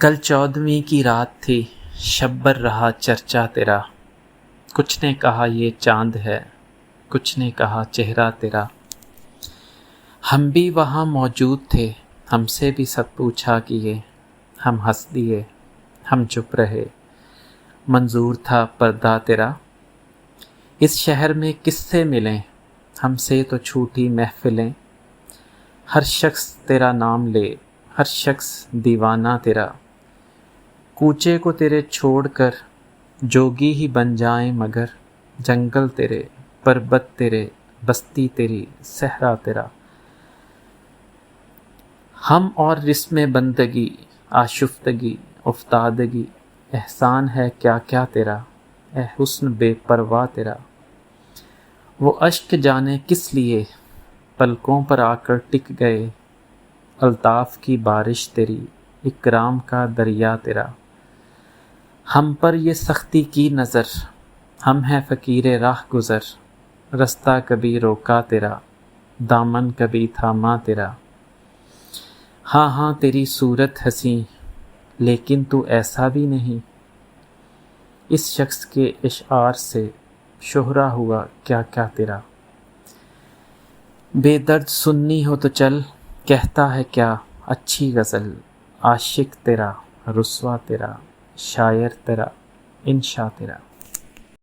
کل 14ویں کی رات تھی، شب بر رہا چرچا تیرا، کچھ نے کہا یہ چاند ہے، کچھ نے کہا چہرہ تیرا۔ ہم بھی وہاں موجود تھے، ہم سے بھی سب پوچھا کیے، ہم ہنس دیے، ہم چپ رہے، منظور تھا پردہ تیرا۔ اس شہر میں کس سے ملیں، ہم سے تو چھوٹی محفلیں، ہر شخص تیرا نام لے، ہر شخص دیوانہ تیرا۔ کوچے کو تیرے چھوڑ کر جوگی ہی بن جائیں مگر، جنگل تیرے، پربت تیرے، بستی تیری، صحرا تیرا۔ ہم اور رسم بندگی، آشفتگی، افتادگی، احسان ہے کیا کیا تیرا، اے حسن بے پرواہ تیرا۔ وہ اشک جانے کس لیے پلکوں پر آ کر ٹک گئے، الطاف کی بارش تیری، اکرام کا دریا تیرا۔ ہم پر یہ سختی کی نظر، ہم ہیں فقیر راہ گزر، رستہ کبھی روکا تیرا، دامن کبھی تھاما تیرا۔ ہاں ہاں تیری صورت حسیں، لیکن تو ایسا بھی نہیں، اس شخص کے اشعار سے شہرا ہوا کیا کیا تیرا۔ بے درد سننی ہو تو چل، کہتا ہے کیا اچھی غزل، عاشق تیرا، رسوا تیرا، شاعر تیرا، انشا تیرا۔